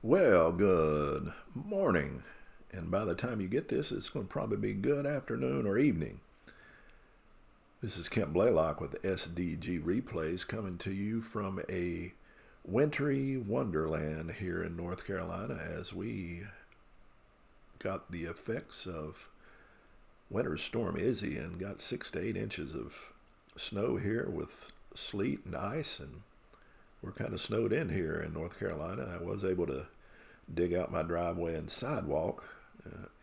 Well, good morning. And by the time you get this, it's going to probably be good afternoon or evening. This is Kent Blaylock with SDG Replays coming to you from a wintry wonderland here in North Carolina as we got the effects of Winter Storm Izzy and got 6 to 8 inches of snow here with sleet and ice, and we're kind of snowed in here in North Carolina. I was able to dig out my driveway and sidewalk,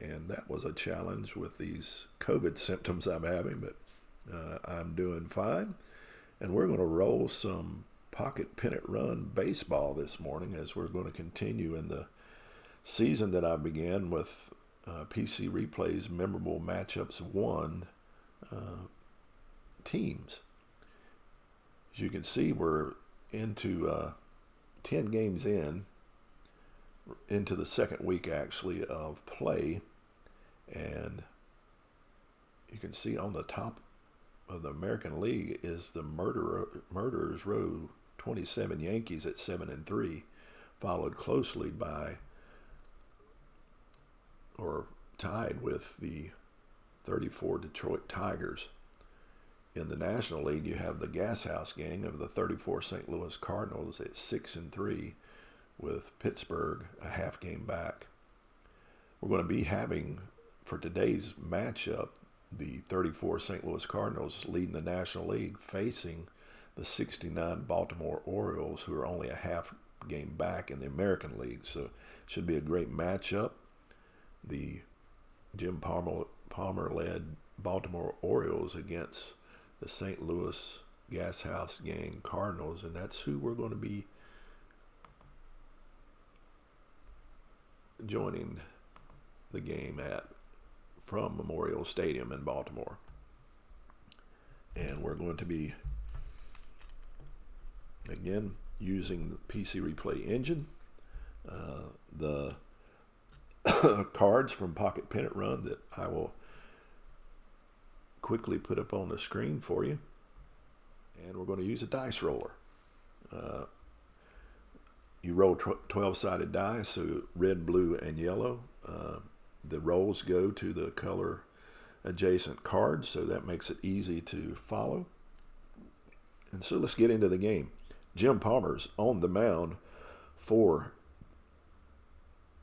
and that was a challenge with these COVID symptoms I'm having, but I'm doing fine. And we're going to roll some pocket pennant run baseball this morning as we're going to continue in the season that I began with PC Replay's Memorable Matchups 1 teams. As you can see, we're into 10 games into the second week actually of play, and you can see on the top of the American League is the Murderers Row 27 Yankees at 7-3, followed closely by or tied with the 34 Detroit Tigers. In the National League, you have the Gas House Gang of the 34 St. Louis Cardinals at 6-3, with Pittsburgh a half game back. We're going to be having, for today's matchup, the 34 St. Louis Cardinals leading the National League facing the 69 Baltimore Orioles, who are only a half game back in the American League. So it should be a great matchup. The Jim Palmer-led Baltimore Orioles against the St. Louis Gas House Gang Cardinals, and that's who we're going to be joining the game from Memorial Stadium in Baltimore. And we're going to be, again, using the PC Replay engine. The cards from Pocket Pennant Run that I will quickly put up on the screen for you. And we're going to use a dice roller. You roll 12-sided dice, so red, blue, and yellow. The rolls go to the color adjacent cards, so that makes it easy to follow. And so let's get into the game. Jim Palmer's on the mound for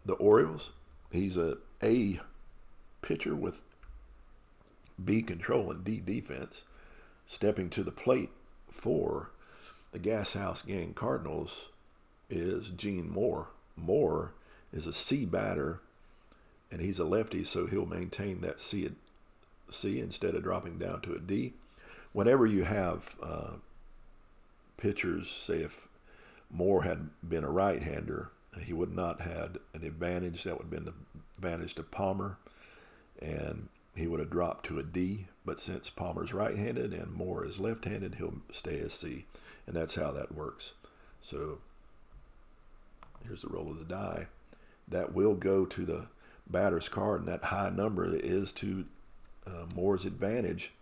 the Orioles. He's a pitcher with B control and D defense. Stepping to the plate for the Gas House Gang Cardinals is Gene Moore. Moore is a C batter, and he's a lefty, so he'll maintain that C instead of dropping down to a D. Whenever you have pitchers, say if Moore had been a right-hander, he would not have an advantage. That would have been the advantage to Palmer, and he would have dropped to a D. But since Palmer's right-handed and Moore is left-handed, he'll stay as C, and that's how that works. So here's the roll of the die. That will go to the batter's card, and that high number is to Moore's advantage,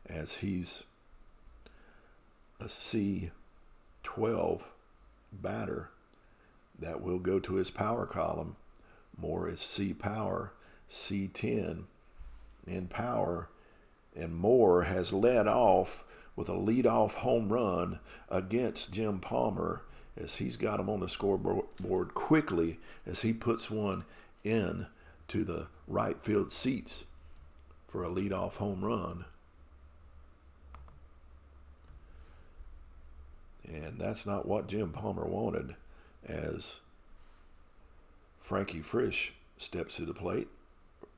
as he's a C12 batter. That will go to his power column. Moore is C power, C10 in power, and Moore has led off with a leadoff home run against Jim Palmer, as he's got him on the scoreboard quickly as he puts one in to the right field seats for a leadoff home run. And that's not what Jim Palmer wanted, as Frankie Frisch steps to the plate.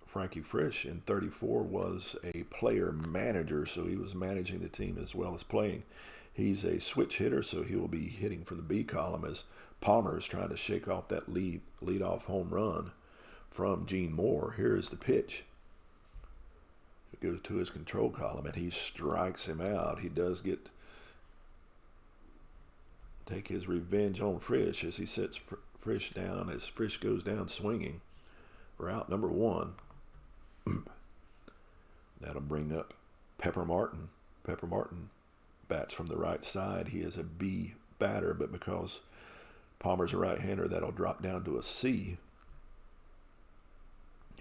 Frankie Frisch in 34 was a player manager, so he was managing the team as well as playing. He's a switch hitter, so he will be hitting from the B column as Palmer is trying to shake off that leadoff home run from Gene Moore. Here is the pitch. It goes to his control column, and he strikes him out. He does take his revenge on Frisch as he sets Frisch down, as Frisch goes down swinging for out number one. That'll bring up Pepper Martin. Pepper Martin bats from the right side. He is a B batter, but because Palmer's a right-hander. That'll drop down to a C.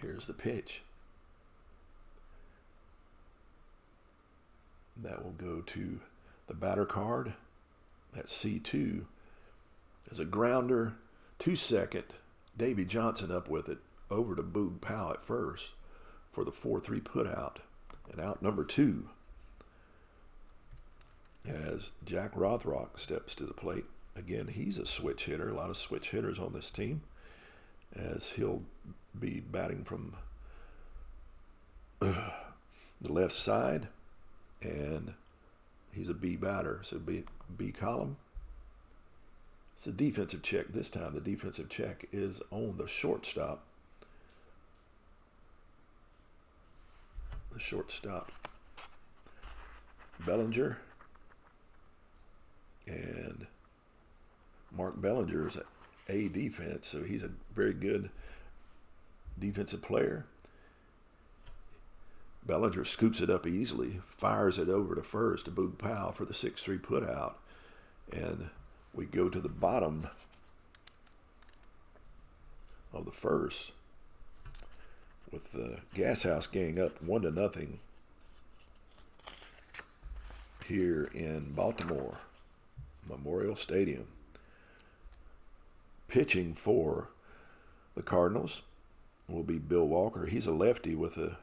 Here's the pitch. That will go to the batter card. That C2 is a grounder to second. Davy Johnson up with it over to Boog Powell at first for the 4-3 put out. And out number 2 as Jack Rothrock steps to the plate. Again, he's a switch hitter. A lot of switch hitters on this team, as he'll be batting from the left side, and he's a B batter, so B column. It's a defensive check. This time the defensive check is on the shortstop. The shortstop, Bellinger, and Mark Bellinger is A defense, so he's a very good defensive player. Bellinger scoops it up easily, fires it over to first to Boog Powell for the 6-3 put out, and we go to the bottom of the first with the Gas House gang up 1-0 here in Baltimore Memorial Stadium. Pitching for the Cardinals will be Bill Walker. He's a lefty with a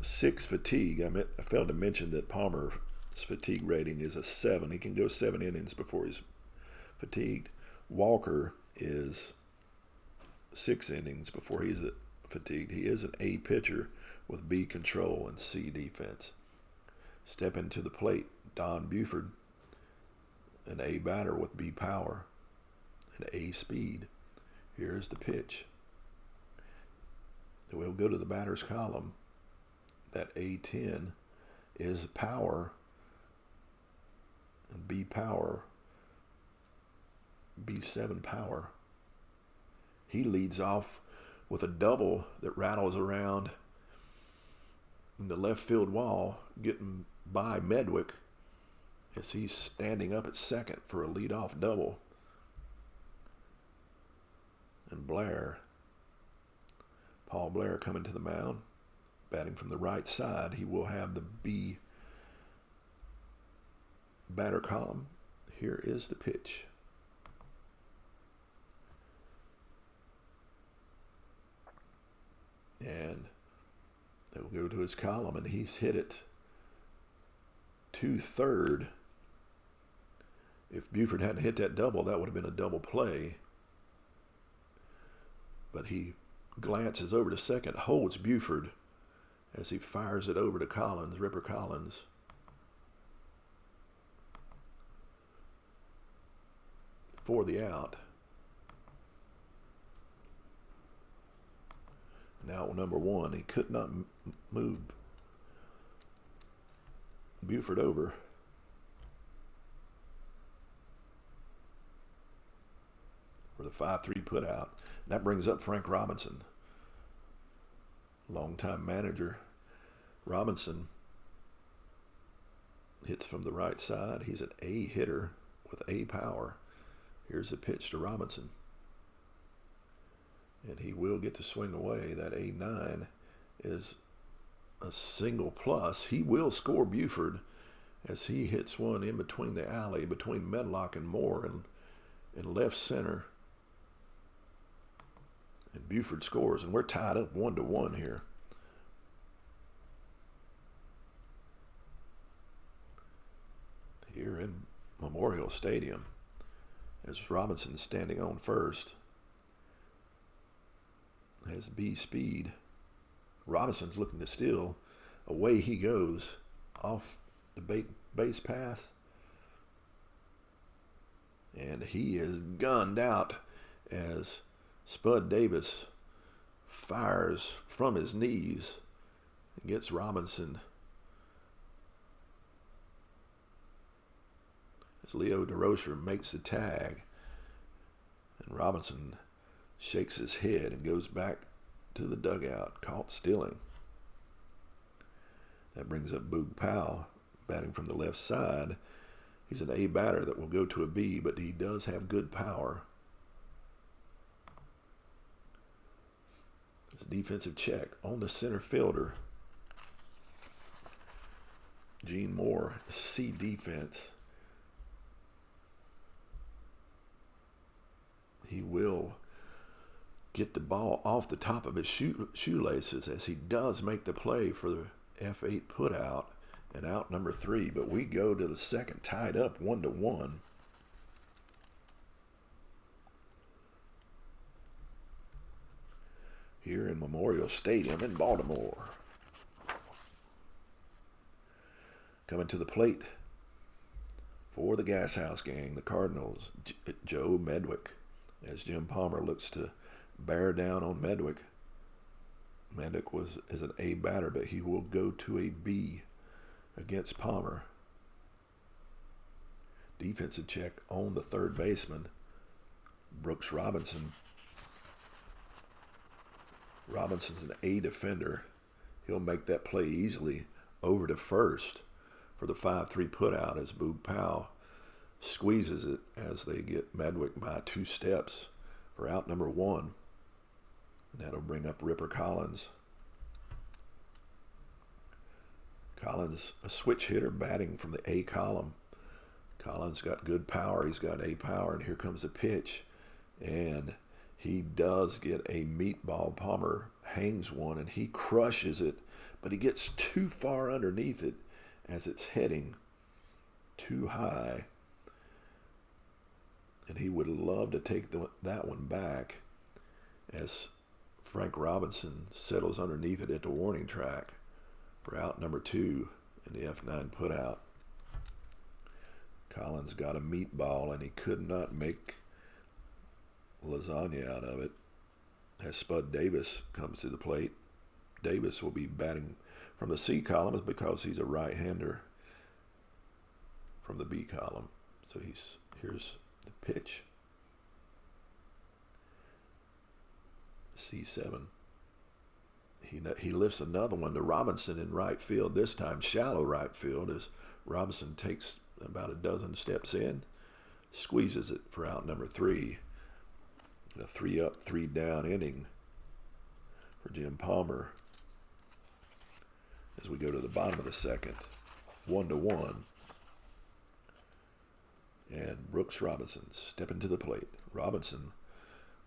6 fatigue. I failed to mention that Palmer's fatigue rating is a 7. He can go 7 innings before he's fatigued. Walker is 6 innings before he's fatigued. He is an A pitcher with B control and C defense. Stepping to the plate, Don Buford, an A batter with B power and A speed. Here's the pitch. We'll go to the batter's column. That A10 is power, and B power, B7 power. He leads off with a double that rattles around in the left field wall, getting by Medwick as he's standing up at second for a leadoff double. And Paul Blair coming to the mound, batting from the right side. He will have the B batter column. Here is the pitch. And it will go to his column, and he's hit it to third. If Buford hadn't hit that double, that would have been a double play. But he glances over to second, holds Buford as he fires it over to Collins, Ripper Collins. For the out. Now number 1, he could not move Buford over. For the 5-3 put out. And that brings up Frank Robinson, longtime manager. Robinson hits from the right side. He's an A hitter with A power. Here's the pitch to Robinson. And he will get to swing away. That A9 is a single plus. He will score Buford as he hits one in between the alley, between Medlock and Moore in left center. And Buford scores, and we're tied up 1-1 here. Here in Memorial Stadium, as Robinson's standing on first. Has B speed. Robinson's looking to steal. Away he goes off the base path. And he is gunned out as Spud Davis fires from his knees and gets Robinson. As Leo DeRocher makes the tag, and Robinson shakes his head and goes back to the dugout, caught stealing. That brings up Boog Powell, batting from the left side, He's an A batter that will go to a B, but he does have good power. It's a defensive check on the center fielder. Gene Moore, C defense. He will get the ball off the top of his shoelaces as he does make the play for the F8 putout and out number 3. But we go to the second tied up 1-1. Here in Memorial Stadium in Baltimore. Coming to the plate for the Gas House Gang, the Cardinals, Joe Medwick, as Jim Palmer looks to bear down on Medwick. Medwick is an A batter, but he will go to a B against Palmer. Defensive check on the third baseman, Brooks Robinson. Robinson's an A defender. He'll make that play easily over to first for the 5-3 putout as Boog Powell squeezes it as they get Medwick by 2 steps for out number 1. And that'll bring up Ripper Collins. Collins, a switch hitter batting from the A column. Collins got good power. He's got A power, and here comes the pitch. And he does get a meatball. Palmer hangs one, and he crushes it, but he gets too far underneath it as it's heading too high. And he would love to take that one back as Frank Robinson settles underneath it at the warning track for out number 2 in the F9 putout. Collins got a meatball, and he could not make lasagna out of it as Spud Davis comes to the plate. Davis will be batting from the C column because he's a right-hander from the B column. So here's the pitch. C7. He lifts another one to Robinson in right field, this time shallow right field, as Robinson takes about a dozen steps in, squeezes it for out number 3. A 3-up, 3-down inning for Jim Palmer as we go to the bottom of the second, 1-1. And Brooks Robinson stepping to the plate. Robinson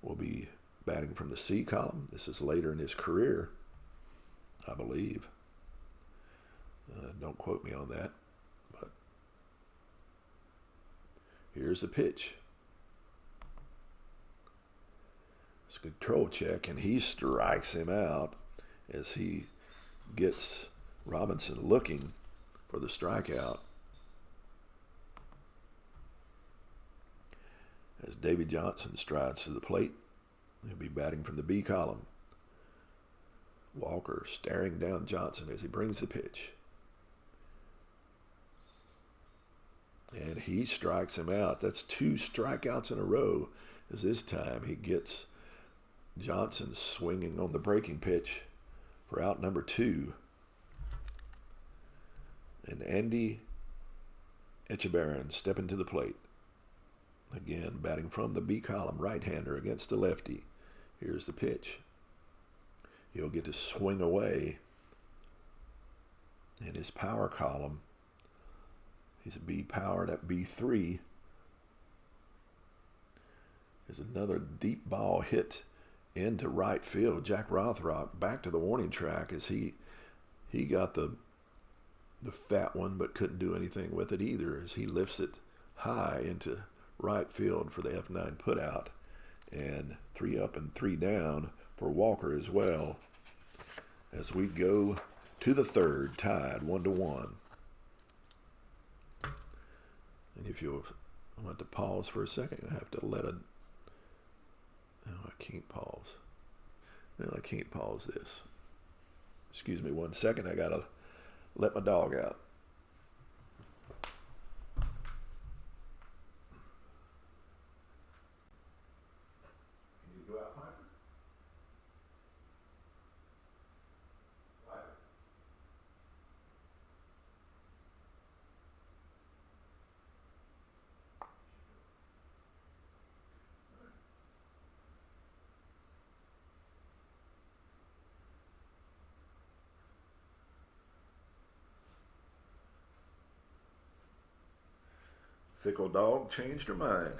will be batting from the C column. This is later in his career, I believe. Don't quote me on that. But here's the pitch. It's a control check, and he strikes him out as he gets Robinson looking for the strikeout. As Davy Johnson strides to the plate, he'll be batting from the B column. Walker staring down Johnson as he brings the pitch. And he strikes him out. That's 2 strikeouts in a row, as this time he gets Johnson swinging on the breaking pitch for out number 2. And Andy Echebarren stepping to the plate. Again, batting from the B column, right-hander against the lefty. Here's the pitch. He'll get to swing away in his power column. He's a B powered at B3. There's another deep ball hit into right field. Jack Rothrock back to the warning track as he got the fat one, but couldn't do anything with it either as he lifts it high into right field for the F9 putout. And 3 up and 3 down for Walker as well as we go to the third, tied 1-1. And if you'll, I want to pause for a second. I have to let a, no, I can't pause. No, I can't pause this. Excuse me 1 second. I got to let my dog out. Can you go out, Piper? Piper. Fickle dog changed her mind.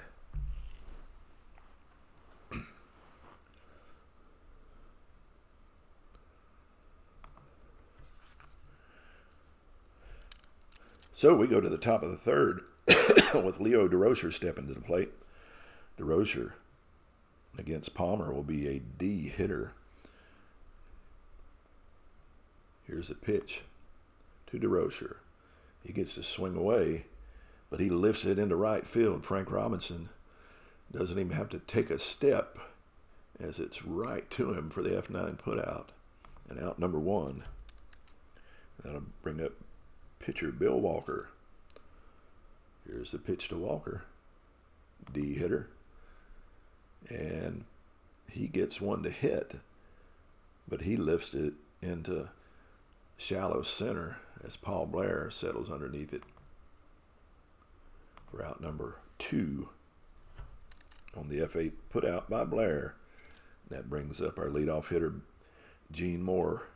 So we go to the top of the third with Leo DeRocher stepping to the plate. DeRocher against Palmer will be a D hitter. Here's a pitch to DeRocher. He gets to swing away, but he lifts it into right field. Frank Robinson doesn't even have to take a step as it's right to him for the F9 putout. And out number one. That'll bring up pitcher Bill Walker. Here's the pitch to Walker. D hitter. And he gets one to hit, but he lifts it into shallow center as Paul Blair settles underneath it for out number two on the F8 put out by Blair. That brings up our leadoff hitter, Gene Moore.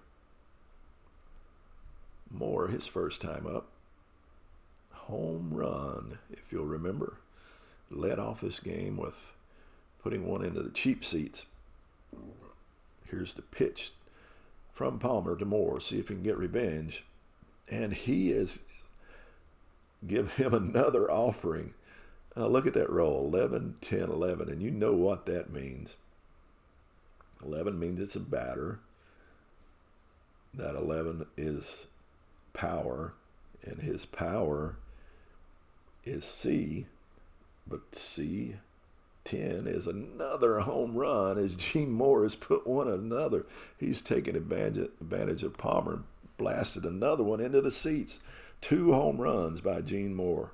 Moore, his first time up. Home run, if you'll remember. Led off this game with putting one into the cheap seats. Here's the pitch from Palmer to Moore. See if he can get revenge. And he is give him another offering. Look at that roll, 11, 10, 11. And you know what that means. 11 means it's a batter. That 11 is power. And his power is C. But C, 10 is another home run as Gene Moore has put one another. He's taken advantage of Palmer, blasted another one into the seats. 2 home runs by Gene Moore.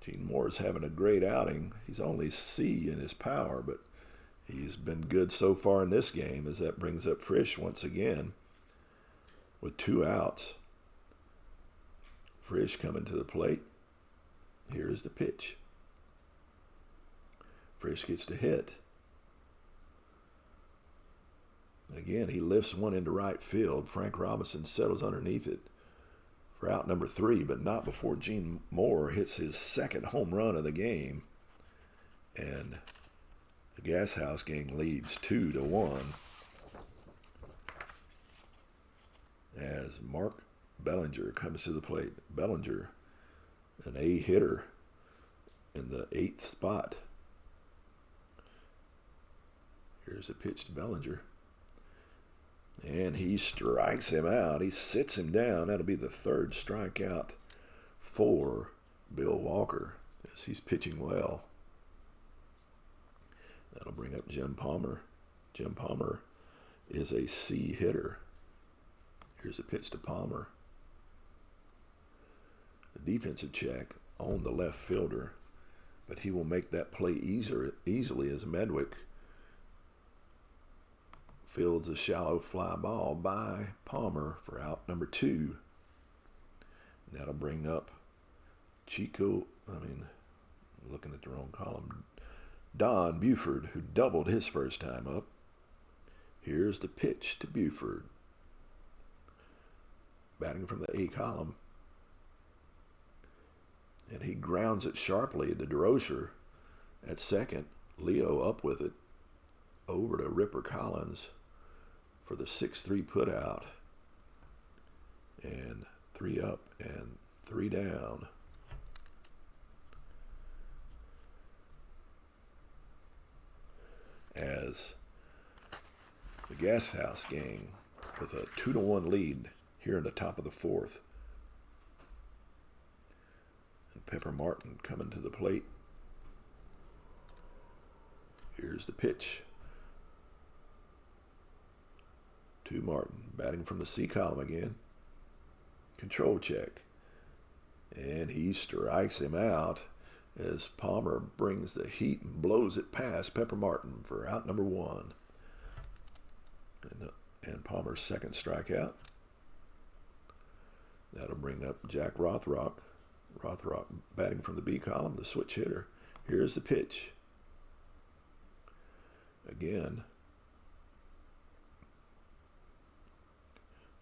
Gene Moore is having a great outing. He's only C in his power, but he's been good so far in this game as that brings up Frisch once again with 2 outs. Frisch coming to the plate. Here is the pitch. Frisch gets to hit. Again, he lifts one into right field. Frank Robinson settles underneath it for out number 3, but not before Gene Moore hits his second home run of the game. And the Gas House gang leads 2-1 as Mark Bellinger comes to the plate. Bellinger, an A hitter in the 8th spot. Here's a pitch to Bellinger. And he strikes him out. He sits him down. That'll be the 3rd strikeout for Bill Walker as he's pitching well. That'll bring up Jim Palmer. Jim Palmer is a C hitter. Here's a pitch to Palmer. A defensive check on the left fielder, but he will make that play easily as Medwick fields a shallow fly ball by Palmer for out number 2. That'll bring up looking at the wrong column, Don Buford, who doubled his first time up. Here's the pitch to Buford. Batting from the A column. And he grounds it sharply to DeRocher at second. Leo up with it over to Ripper Collins for the 6-3 putout. And 3 up and 3 down. As the Gas House gang with a 2-1 lead here in the top of the 4th. And Pepper Martin coming to the plate. Here's the pitch to Martin, batting from the C column again. Control check. And he strikes him out as Palmer brings the heat and blows it past Pepper Martin for out number 1. And Palmer's second strikeout. That'll bring up Jack Rothrock. Rothrock batting from the B column, the switch hitter. Here's the pitch. Again,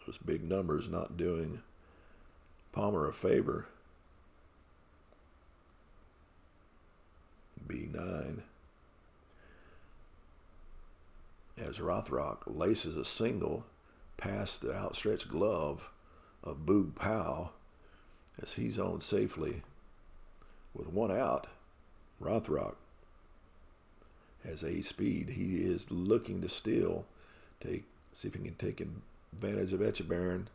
those big numbers not doing Palmer a favor 69 as Rothrock laces a single past the outstretched glove of Boog Powell as he's on safely with one out. Rothrock has a speed. He is looking to steal. See if he can take advantage of Echebarren.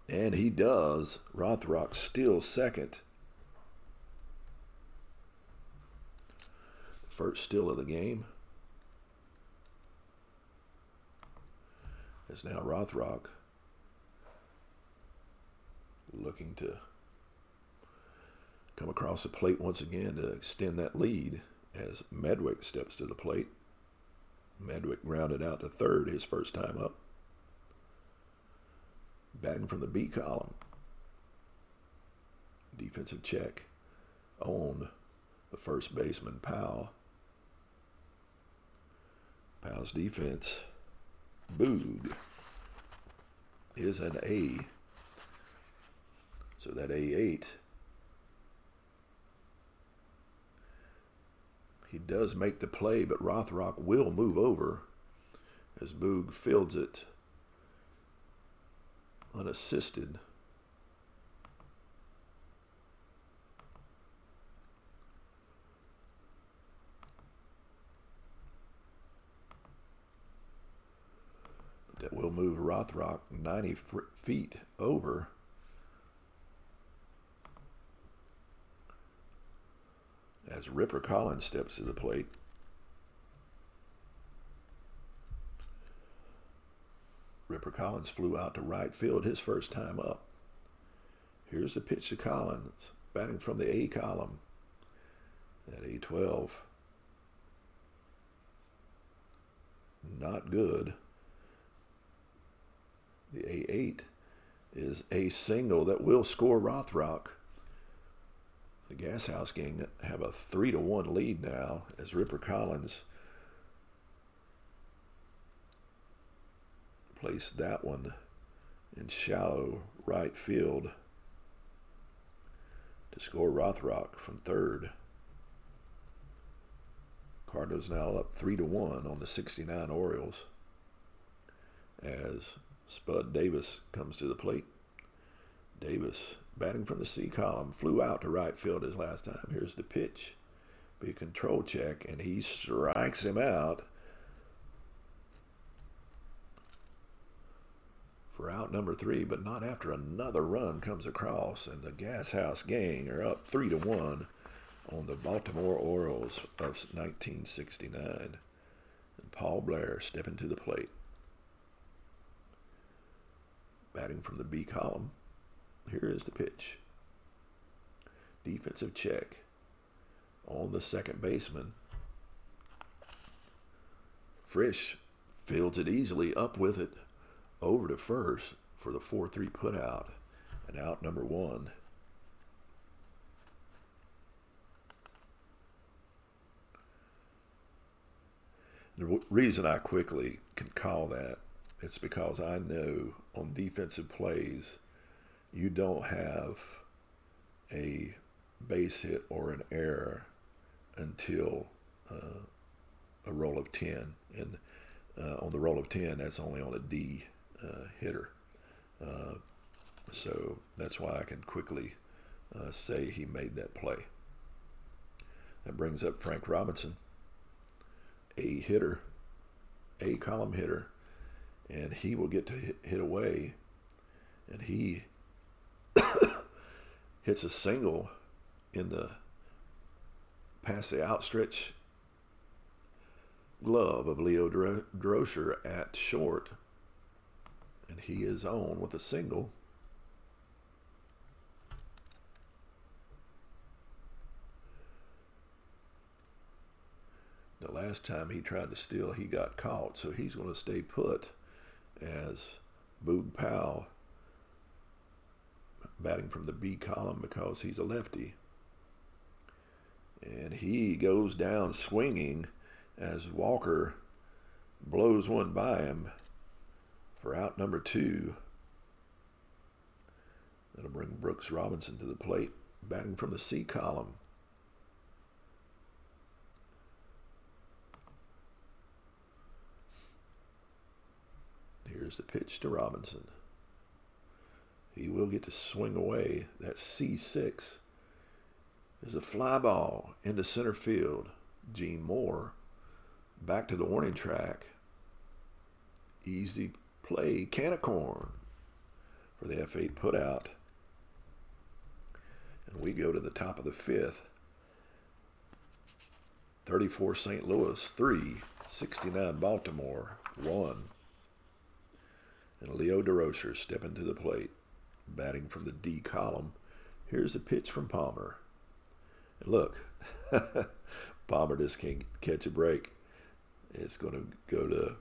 And he does. Rothrock steals second. First steal of the game. As now Rothrock looking to come across the plate once again to extend that lead as Medwick steps to the plate. Medwick grounded out to third his first time up. Batting from the B column. Defensive check on the first baseman, Powell. Powell's defense, Boog, is an A. So that A8, he does make the play, but Rothrock will move over as Boog fields it unassisted. That will move Rothrock 90 feet over. As Ripper Collins steps to the plate. Ripper Collins flew out to right field his first time up. Here's the pitch to Collins, batting from the A column at A12. Not good. The A8 is a single that will score Rothrock. The Gas House Gang have a 3-1 lead now as Ripper Collins placed that one in shallow right field to score Rothrock from third. Cardinals now up 3-1 on the 69 Orioles as Spud Davis comes to the plate. Davis, batting from the C column, flew out to right field his last time. Here's the pitch. Be a control check, and he strikes him out for out number 3, but not after another run comes across, and the Gas House Gang are up 3-1 on the Baltimore Orioles of 1969. And Paul Blair stepping to the plate. Batting from the B column. Here is the pitch. Defensive check on the second baseman. Frisch fields it easily, up with it, over to first for the 4-3 putout, and out number 1. The reason I quickly can call that, it's because I know on defensive plays, you don't have a base hit or an error until a roll of 10. And on the roll of 10, that's only on a D hitter. So that's why I can quickly say he made that play. That brings up Frank Robinson, a hitter, a column hitter, and he will get to hit away, and he hits a single past the outstretched glove of Leo Droscher at short, and he is on with a single. The last time he tried to steal, he got caught, so he's going to stay put as Boog Powell batting from the B column because he's a lefty. And he goes down swinging as Walker blows one by him for out number 2. That'll bring Brooks Robinson to the plate, batting from the C column. Here's the pitch to Robinson. He will get to swing away. That C6 is a fly ball into center field. Gene Moore back to the warning track. Easy play, can of corn for the F8 putout. And we go to the top of the fifth. 34 St. Louis, 3. 69 Baltimore, 1. And Leo DeRocher stepping to the plate, batting from the D column. Here's a pitch from Palmer. And look, Palmer just can't catch a break. It's going to go to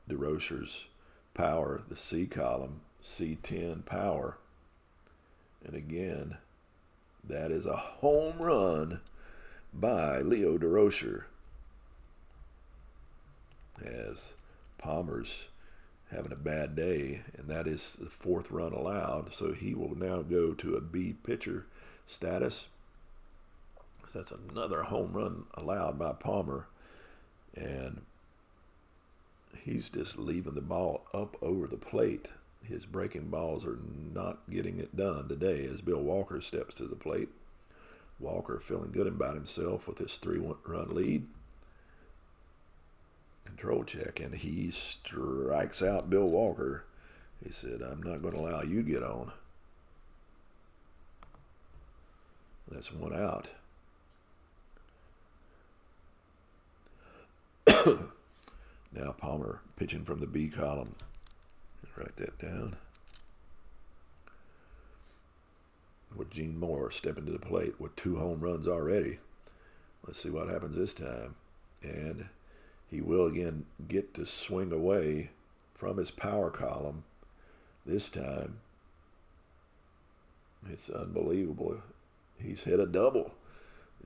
DeRocher's power, the C column, C10 power. And again, that is a home run by Leo DeRocher, as Palmer's having a bad day, and that is the 4th run allowed. So he will now go to a B pitcher status. That's another home run allowed by Palmer, and he's just leaving the ball up over the plate. His breaking balls are not getting it done today as Bill Walker steps to the plate. Walker feeling good about himself with his 3-run lead. Control check, and he strikes out Bill Walker. He said, I'm not going to allow you to get on. That's 1 out. Now Palmer pitching from the B column. Write that down. With Gene Moore stepping to the plate with 2 home runs already. Let's see what happens this time. And he will again get to swing away from his power column. This time, it's unbelievable. He's hit a double.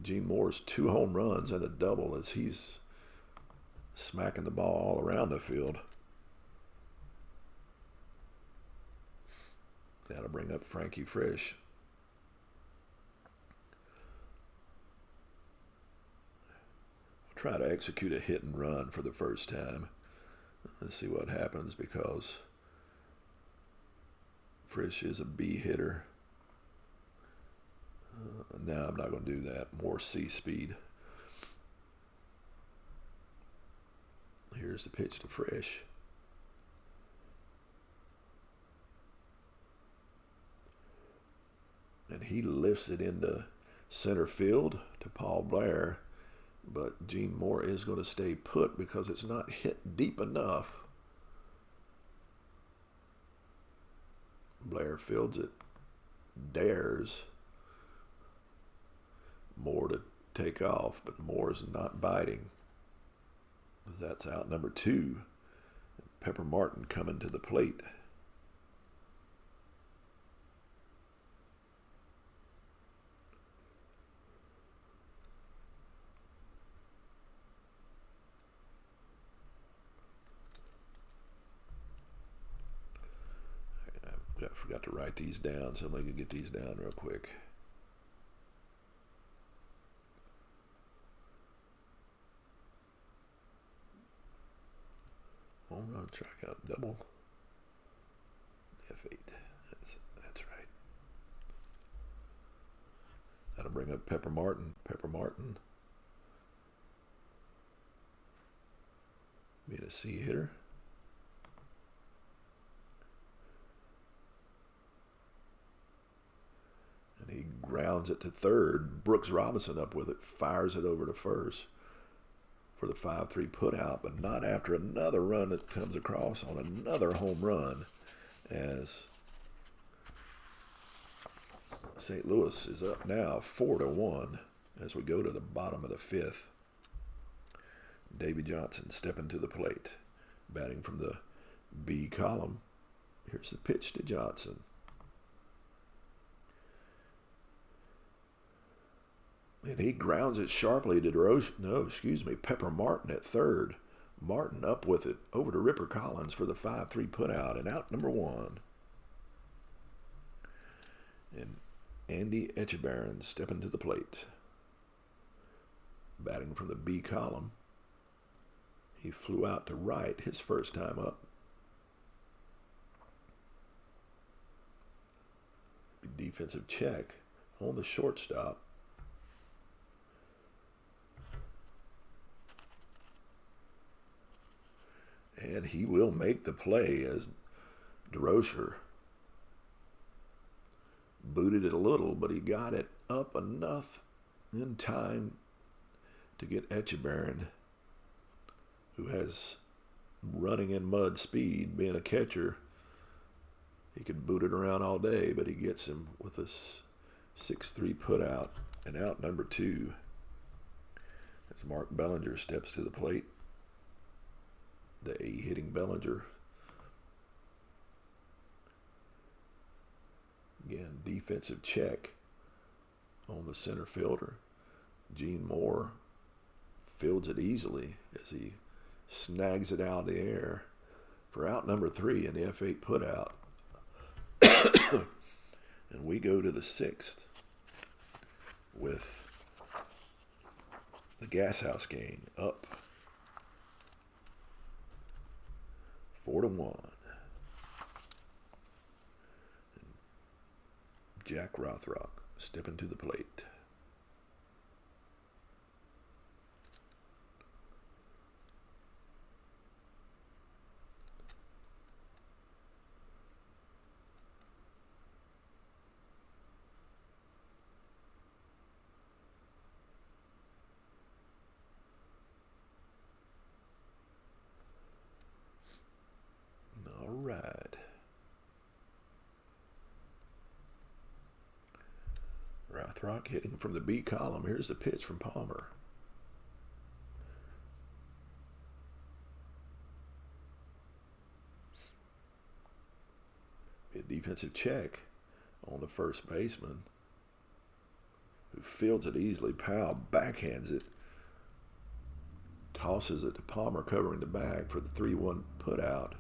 Gene Moore's 2 home runs and a double as he's smacking the ball all around the field. Got to bring up Frankie Frisch. Try to execute a hit and run for the first time. Let's see what happens, because Frisch is a B hitter. No, I'm not going to do that. More C speed. Here's the pitch to Frisch. And he lifts it into center field to Paul Blair. But Gene Moore is going to stay put because it's not hit deep enough. Blair fields it. Dares Moore to take off, but Moore's not biting. That's out number 2. Pepper Martin coming to the plate. I forgot to write these down, so I'm going to get these down real quick. Home run, strikeout, double. F8. That's right. That'll bring up Pepper Martin. Pepper Martin being a C hitter. And he grounds it to third. Brooks Robinson up with it, fires it over to first for the 5-3 putout, but not after another run that comes across on another home run, as St. Louis is up now 4-1 as we go to the bottom of the 5th. Davy Johnson stepping to the plate, batting from the B column. Here's the pitch to Johnson. And he grounds it sharply to Pepper Martin at third. Martin up with it over to Ripper Collins for the 5-3 putout, and out number 1. And Andy Echebarren stepping to the plate, batting from the B column. He flew out to right his first time up. Defensive check on the shortstop. And he will make the play as DeRocher booted it a little, but he got it up enough in time to get Echeverrin, who has running in mud speed, being a catcher. He could boot it around all day, but he gets him with a 6-3 put out. And out number 2 as Mark Bellinger steps to the plate. The A hitting Bellinger. Again, defensive check on the center fielder. Gene Moore fields it easily as he snags it out of the air for out number 3 in the F8 putout. And we go to the 6th with the Gas House Gang up 4-1. Jack Rothrock stepping to the plate. All right. Rothrock hitting from the B column. Here's the pitch from Palmer. A defensive check on the first baseman, who fields it easily. Powell backhands it, tosses it to Palmer, covering the bag for the 3-1 putout.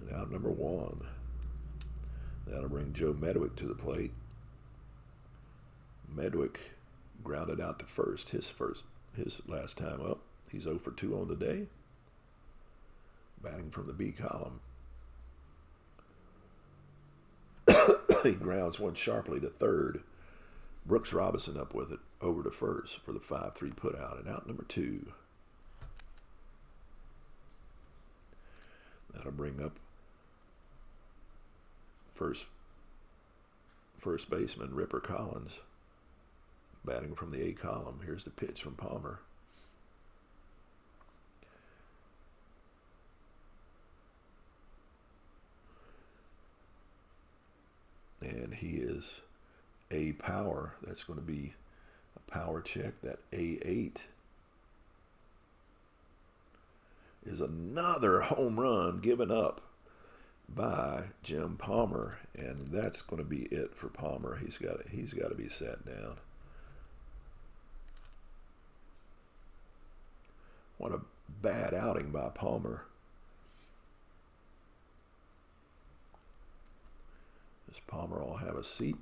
And out number 1. That'll bring Joe Medwick to the plate. Medwick grounded out to first, his last time up. He's 0 for 2 on the day. Batting from the B column. He grounds one sharply to third. Brooks Robinson up with it over to first for the 5-3 putout. And out number 2. That'll bring up first baseman Ripper Collins, batting from the A column. Here's the pitch from Palmer. And he is A power. That's going to be a power check. That A8 is another home run given up by Jim Palmer, and that's going to be it for Palmer. He's got to be sat down. What a bad outing by Palmer. Does Palmer all have a seat?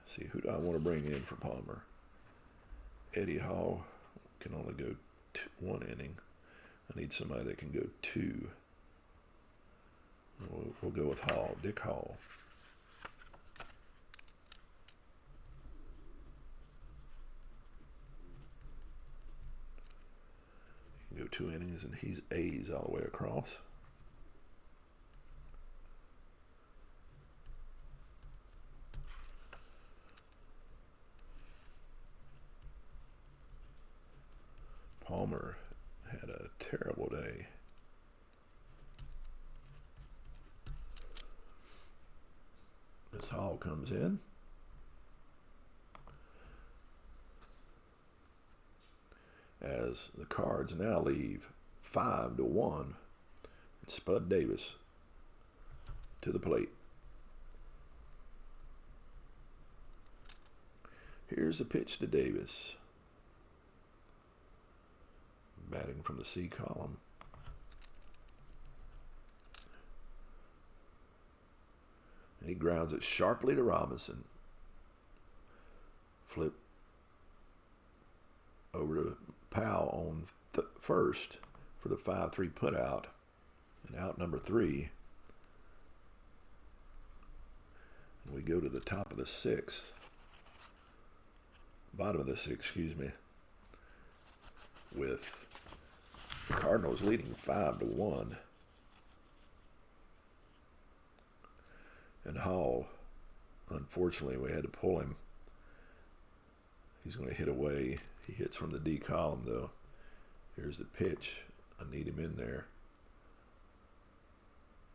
See, who do I want to bring in for Palmer? Eddie Hall can only go 1 inning. I need somebody that can go 2. We'll go with Hall, Dick Hall. He can go 2 innings, and he's A's all the way across. Palmer had a terrible day. This Hall comes in. As the Cards now leave 5-1. And Spud Davis to the plate. Here's the pitch to Davis. Batting from the C column. And he grounds it sharply to Robinson. Flip over to Powell on first for the 5-3 putout. And out number 3 We go to the top of the sixth. Bottom of the sixth, excuse me. With the Cardinals leading 5-1. And Hall, unfortunately, we had to pull him. He's going to hit away. He hits from the D column, though. Here's the pitch. I need him in there.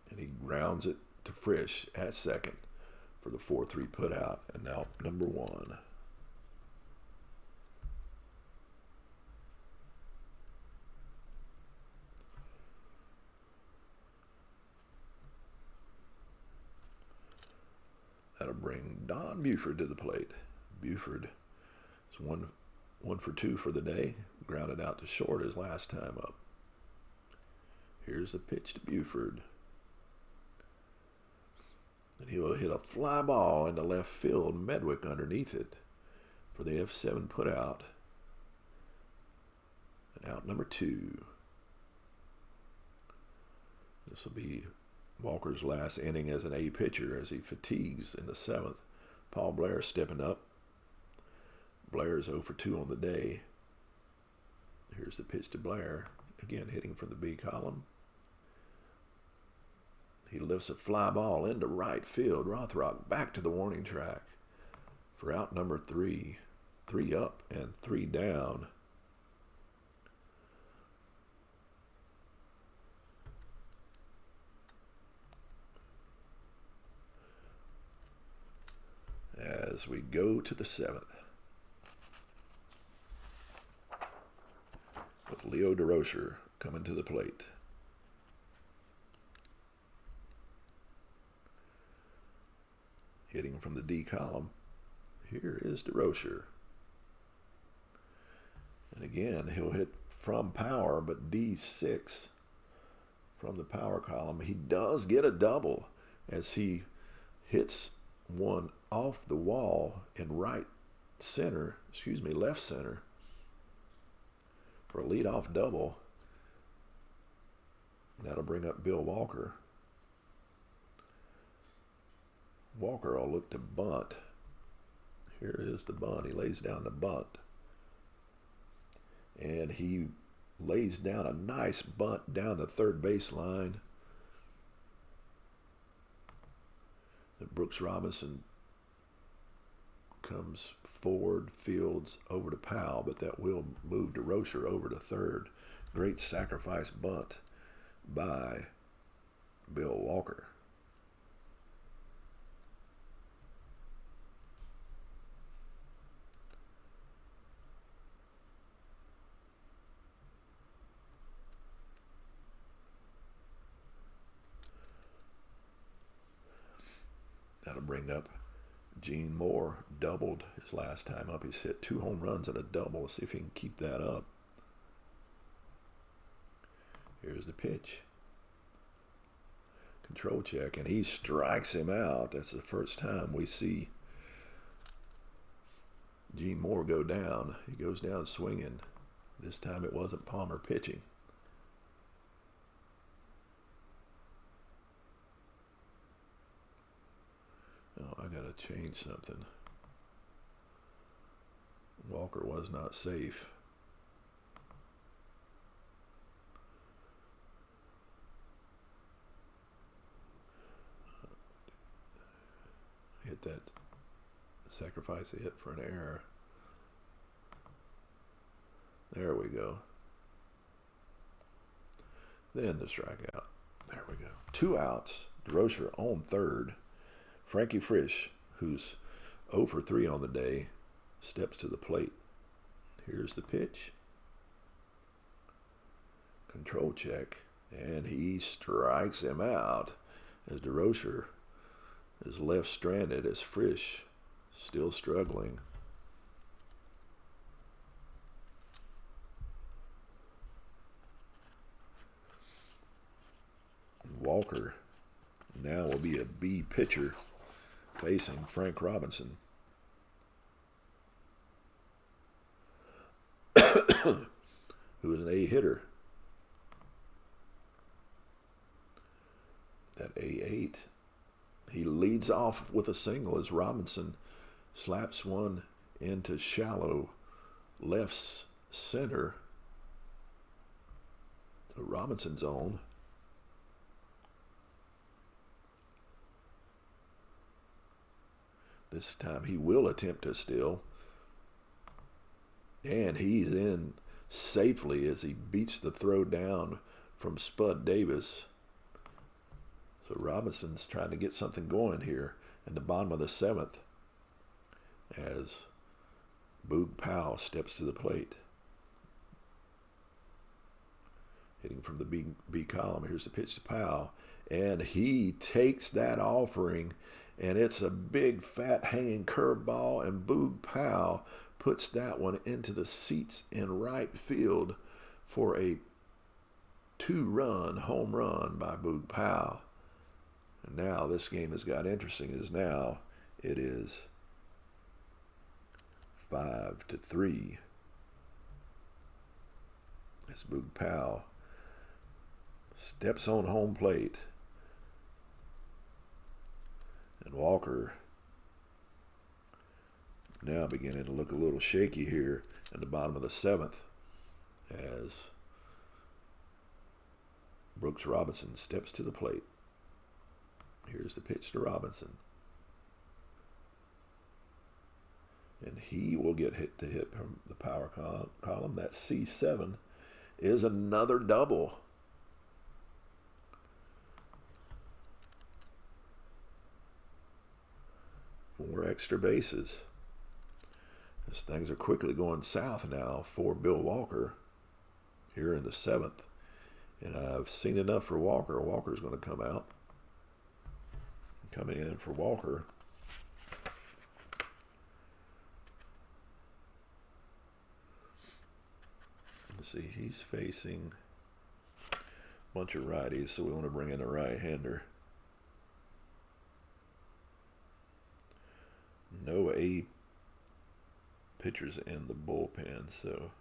And he grounds it to Frisch at second for the 4-3 put out. And now number 1. That'll bring Don Buford to the plate. Buford is one for 2 for the day. Grounded out to short his last time up. Here's the pitch to Buford. And he will hit a fly ball into left field. Medwick underneath it for the F7 put out. And out number 2. This will be Walker's last inning as an A pitcher as he fatigues in the 7th. Paul Blair stepping up. Blair's 0 for 2 on the day. Here's the pitch to Blair. Again, hitting from the B column. He lifts a fly ball into right field. Rothrock back to the warning track for out number 3. 3 up and 3 down. As we go to the 7th. With Leo DeRocher coming to the plate. Hitting from the D column. Here is DeRocher. And again, he'll hit from power, but D6 from the power column. He does get a double as he hits one off the wall in left center, for a leadoff double. That'll bring up Bill Walker. Walker will look to bunt. Here is the bunt. He lays down the bunt. And he lays down a nice bunt down the third baseline. Brooks Robinson comes forward, fields over to Powell, but that will move DeRocher over to third. Great sacrifice bunt by Bill Walker. That'll bring up Gene Moore. Doubled his last time up. He's hit 2 home runs and a double. Let's see if he can keep that up. Here's the pitch. Control check, and he strikes him out. That's the first time we see Gene Moore go down. He goes down swinging. This time it wasn't Palmer pitching. Oh, I got to change something. Walker was not safe. Hit that sacrifice hit for an error. There we go. Then the strikeout. There we go. 2 outs. DeRocher on third. Frankie Frisch, who's 0 for 3 on the day, steps to the plate. Here's the pitch. Control check. And he strikes him out as DeRocher is left stranded as Frisch still struggling. Walker now will be a B pitcher facing Frank Robinson. Who is an A hitter. That A8 He leads off with a single as Robinson slaps one into shallow left center. So Robinson's on. This time he will attempt to steal. And he's in safely as he beats the throw down from Spud Davis. So Robinson's trying to get something going here in the bottom of the 7th as Boog Powell steps to the plate. Hitting from the B column. Here's the pitch to Powell. And he takes that offering, and it's a big, fat, hanging curveball, and Boog Powell puts that one into the seats in right field for a 2-run home run by Boog Powell. And now this game has got interesting, as now it is 5-3. As Boog Powell steps on home plate. And Walker now beginning to look a little shaky here in the bottom of the 7th as Brooks Robinson steps to the plate. Here's the pitch to Robinson. And he will get hit from the power column. That C7 is another double. More extra bases. As things are quickly going south now for Bill Walker here in the 7th. And I've seen enough for Walker. Walker's going to come out. Coming in for Walker. Let's see, he's facing a bunch of righties, so we want to bring in a right-hander. No A pitchers in the bullpen, so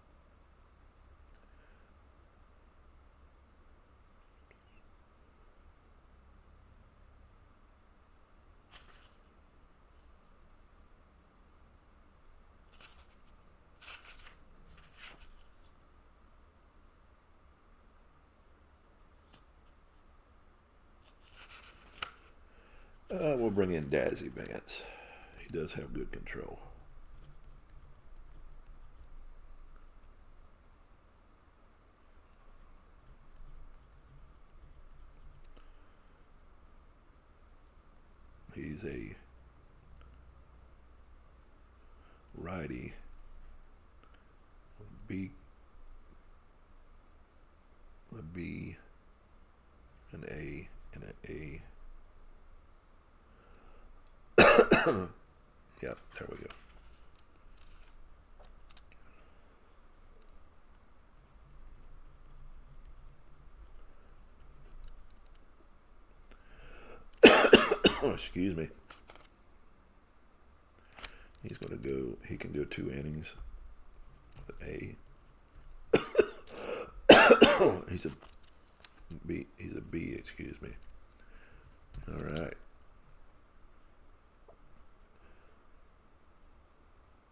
we'll bring in Dazzy Vance. He does have good control. He's a righty. A B, an A, and an A. Yep, there we go. Excuse me. He's going to go, he can go 2 innings with an A. He's a B, excuse me. All right.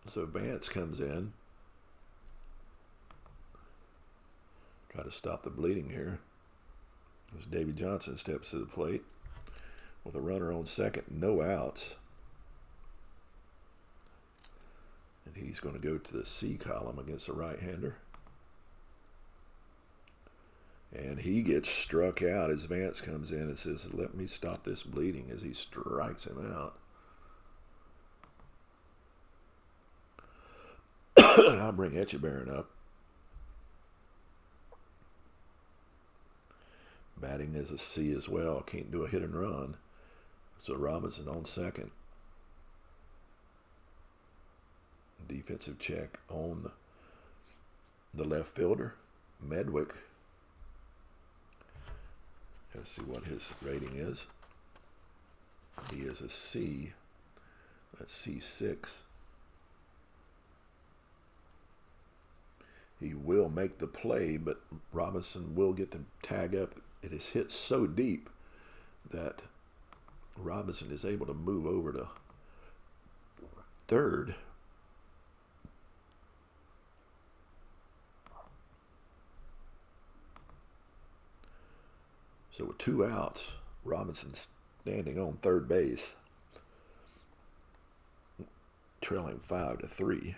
So Vance comes in. Try to stop the bleeding here. As Davy Johnson steps to the plate with a runner on second, no outs. And he's going to go to the C column against a right-hander. And he gets struck out as Vance comes in and says, "Let me stop this bleeding," as he strikes him out. And I'll bring Etchebarren up. Batting as a C as well. Can't do a hit and run. So Robinson on second. Defensive check on the left fielder, Medwick. Let's see what his rating is. He is a C. That's C6. He will make the play, but Robinson will get to tag up. It is hit so deep that Robinson is able to move over to third. So with 2 outs, Robinson standing on third base, trailing 5-3.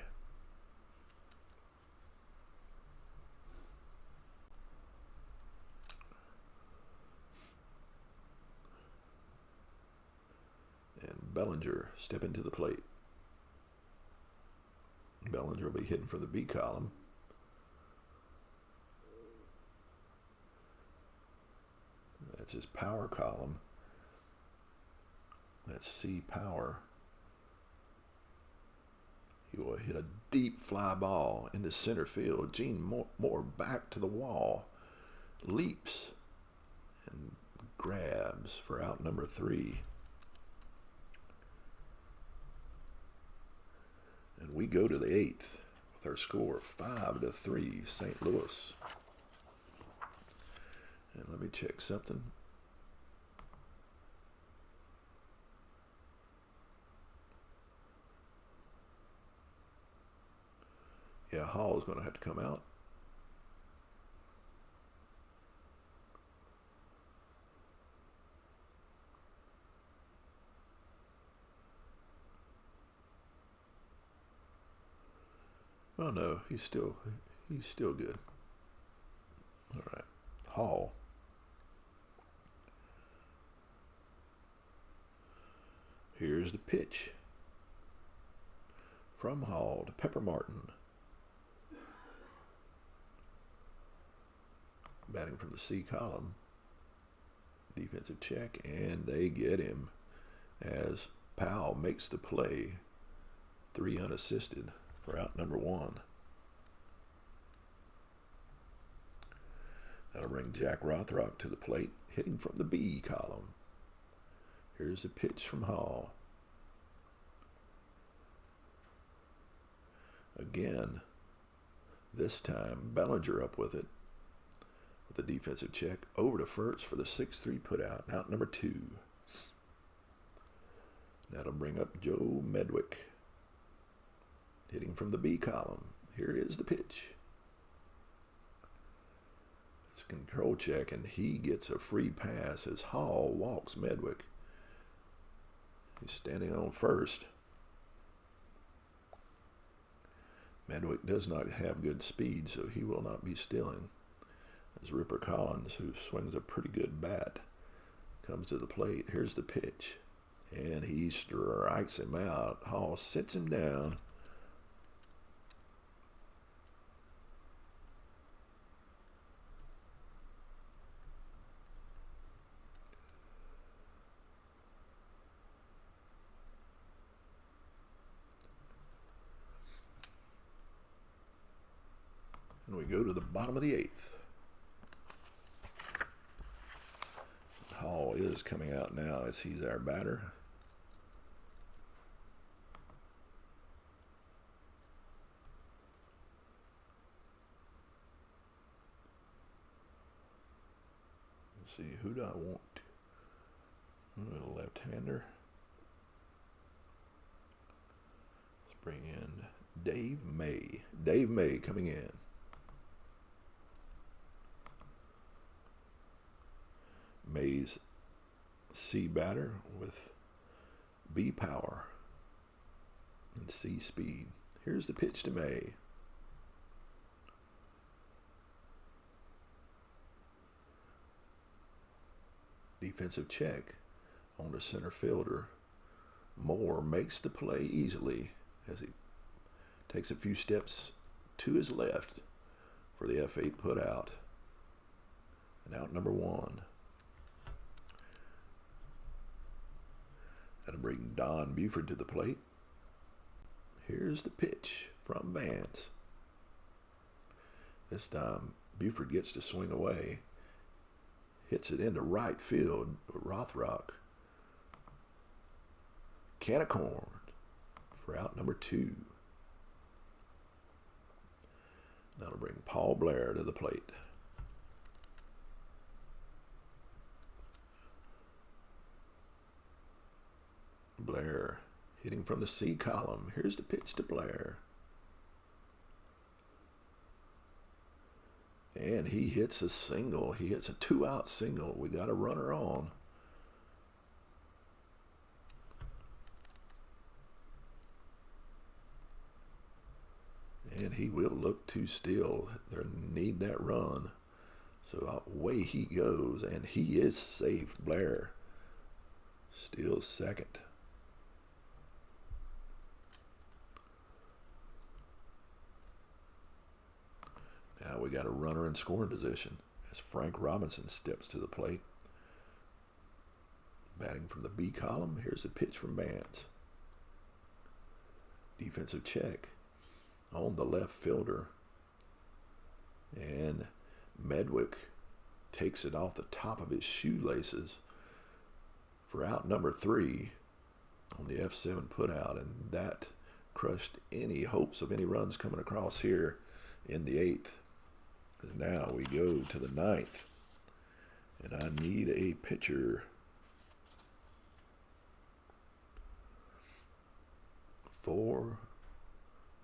And Bellinger stepping to the plate. Bellinger will be hitting for the B column. That's his power column. That's C power. He will hit a deep fly ball into center field. Gene Moore back to the wall. Leaps and grabs for out number 3. And we go to the 8th with our score 5-3, St. Louis. And let me check something. Yeah, Hall is going to have to come out. Oh no, he's still good. All right, Hall. Here's the pitch from Hall to Pepper Martin. Batting from the C column. Defensive check, and they get him as Powell makes the play. 3 unassisted for out number 1. That'll bring Jack Rothrock to the plate, hitting from the B column. Here's the pitch from Hall. Again, this time Bellinger up with it. With the defensive check over to first for the 6-3 putout. Out number 2. That'll bring up Joe Medwick. Hitting from the B column. Here is the pitch. It's a control check, and he gets a free pass as Hall walks Medwick. He's standing on first. Medwick does not have good speed, so he will not be stealing. As Ripper Collins, who swings a pretty good bat, comes to the plate. Here's the pitch. And he strikes him out. Hall sits him down. And we go to the bottom of the 8th. Hall is coming out now as he's our batter. Let's see, who do I want? A left-hander. Let's bring in Dave May. Dave May coming in. May's C batter with B power and C speed. Here's the pitch to May. Defensive check on the center fielder. Moore makes the play easily as he takes a few steps to his left for the F8 put out. And out number 1. That'll bring Don Buford to the plate. Here's the pitch from Vance. This time, Buford gets to swing away. Hits it into right field with Rothrock. Can of corn for out number 2. That'll bring Paul Blair to the plate. Blair hitting from the C column. Here's the pitch to Blair. And he hits a single. He hits a 2-out single. We got a runner on. And he will look to steal. They need that run. So away he goes, and he is safe. Blair steals second. Now we got a runner in scoring position as Frank Robinson steps to the plate. Batting from the B column. Here's the pitch from Vance. Defensive check on the left fielder. And Medwick takes it off the top of his shoelaces for out number 3 on the F7 putout, and that crushed any hopes of any runs coming across here in the 8th. Because now we go to the 9th, and I need a pitcher for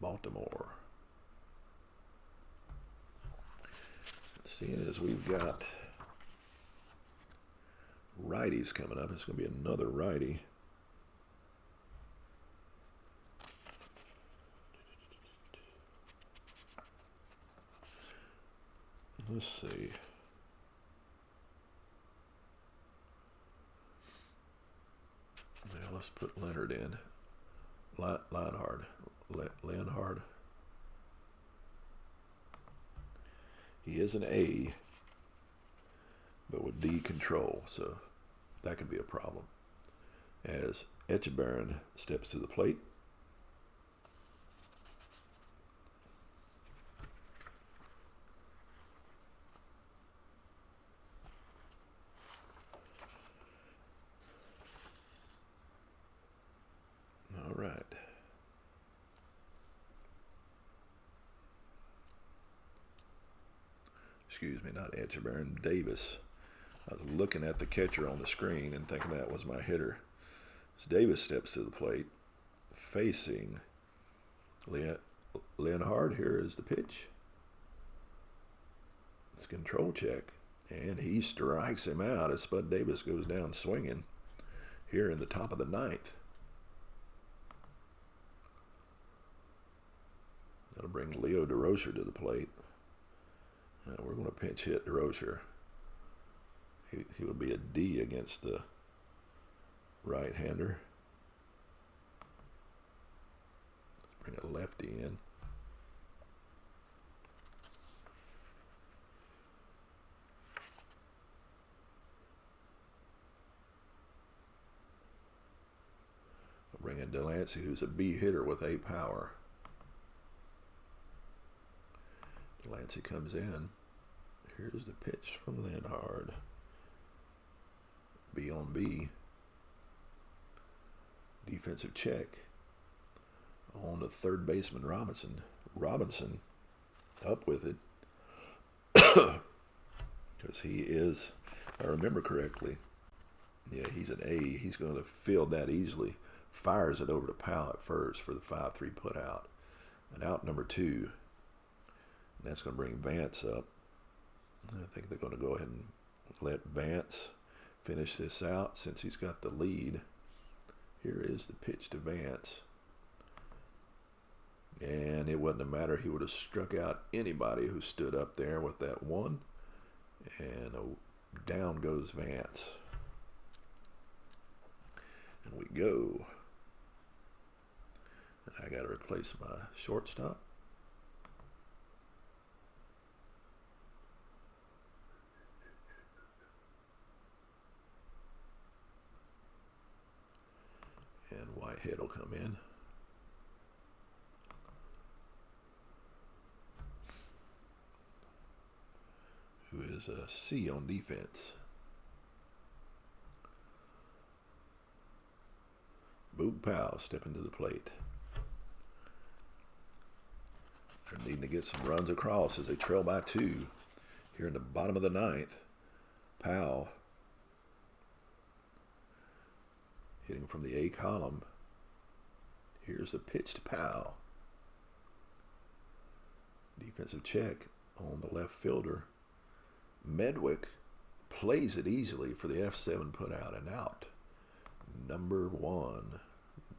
Baltimore. Seeing as we've got righties coming up, it's going to be another righty. Let's see. Now let's put Leonard in. Leonhard. He is an A, but with D control, so that could be a problem. As Echebarren steps to the plate. All right. Excuse me, not Echebarren, Davis. I was looking at the catcher on the screen and thinking that was my hitter. As Davis steps to the plate, facing Leonhard. Here is the pitch. It's control check, and he strikes him out as Spud Davis goes down swinging here in the top of the 9th. That'll bring Leo DeRocher to the plate. We're going to pinch hit DeRocher. He will be a D against the right-hander. Let's bring a lefty in. I'll bring in Delancey, who's a B hitter with A power. Delancey comes in. Here's the pitch from Leonhard. B on B. Defensive check on the third baseman Robinson. Robinson up with it. Because he is, if I remember correctly, yeah, he's an A. He's going to field that easily. Fires it over to Powell at first for the 5-3 put out. And out number 2. And that's going to bring Vance up. I think they're going to go ahead and let Vance finish this out since he's got the lead. Here is the pitch to Vance. And it wouldn't have mattered. He would have struck out anybody who stood up there with that one. And down goes Vance. And we go. And I got to replace my shortstop. And Whitehead will come in. Who is a C on defense. Boog Powell stepping to the plate. They're needing to get some runs across as they trail by 2 here in the bottom of the 9th. Powell hitting from the A column. Here's the pitch to Powell. Defensive check on the left fielder. Medwick plays it easily for the F7 put out and out. Number 1.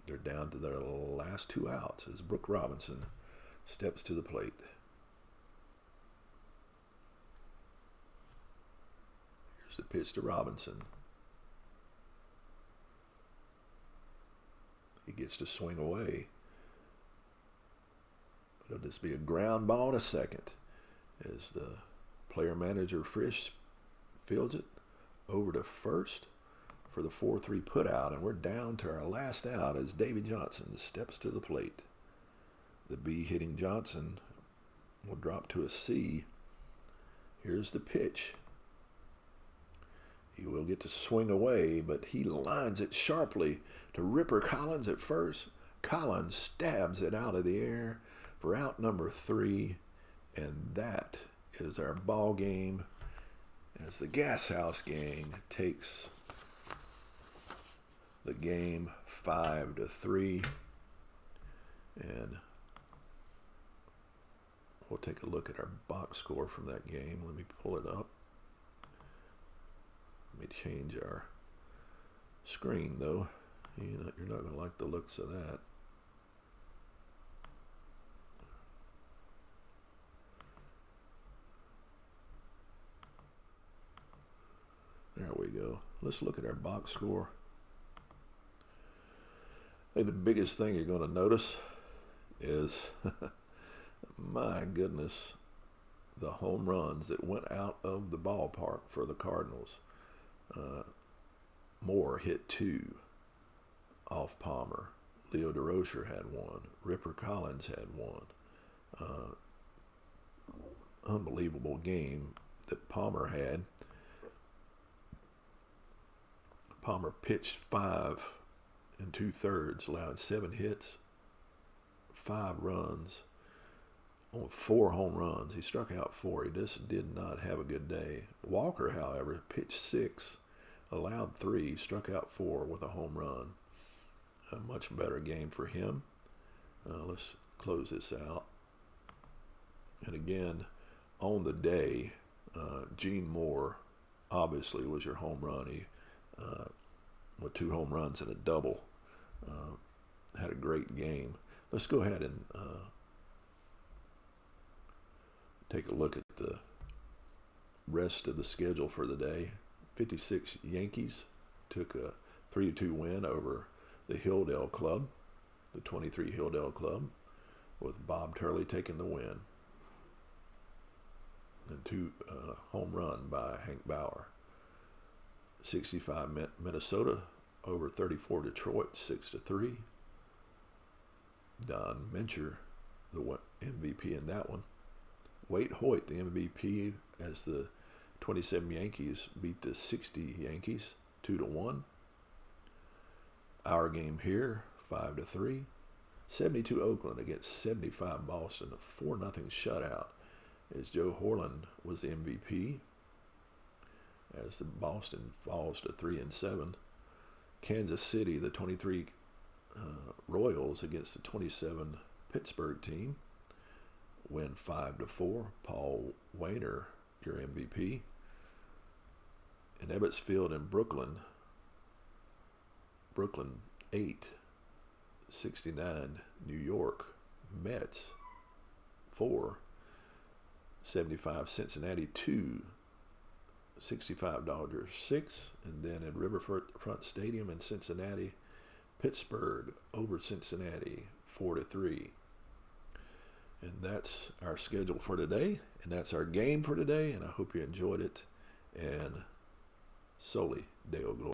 They're down to their last 2 outs as Brooke Robinson steps to the plate. Here's the pitch to Robinson. He gets to swing away. But it'll just be a ground ball to second as the player manager Frisch fields it over to first for the 4-3 put out, and we're down to our last out as Davy Johnson steps to the plate. The B hitting Johnson will drop to a C. Here's the pitch. He will get to swing away, but he lines it sharply to Ripper Collins at first. Collins stabs it out of the air for out number 3, and that is our ball game as the Gas House gang takes the game 5-3. And we'll take a look at our box score from that game. Let me pull it up. Let me change our screen, though. You're not going to like the looks of that. There we go. Let's look at our box score. I think the biggest thing you're going to notice is, my goodness, the home runs that went out of the ballpark for the Cardinals. Moore hit 2 off Palmer. Leo DeRocher had 1. Ripper Collins had 1. Unbelievable game that Palmer had. Palmer pitched 5 2/3, allowed 7 hits, 5 runs, on 4 home runs. He struck out 4. He just did not have a good day. Walker, however, pitched 6, allowed 3, struck out 4 with a home run. A much better game for him. Let's close this out. And again, on the day, Gene Moore obviously was your home run. He with 2 home runs and a double. Had a great game. Let's go ahead and take a look at the rest of the schedule for the day. 56 Yankees took a 3-2 win over the Hilldale Club, the 23 Hilldale Club, with Bob Turley taking the win. And 2 home run by Hank Bauer. 65 Minnesota over 34 Detroit, 6-3. Don Mincher, the MVP in that one. Wade Hoyt, the MVP, as the 27 Yankees beat the 60 Yankees 2-1. Our game here, 5-3. 72 Oakland against 75 Boston, a 4-0 shutout, as Joe Horland was the MVP, as the Boston falls to 3-7. Kansas City, the 23 Royals against the 27 Pittsburgh team, win 5-4. Paul Wainer, your MVP. In Ebbets Field in Brooklyn 8, 69 New York Mets 4, 75 Cincinnati 2, 65 Dodgers 6, and then at Riverfront Stadium in Cincinnati, Pittsburgh over Cincinnati 4-3. And that's our schedule for today, and that's our game for today, and I hope you enjoyed it. And Soli Deo Gloria.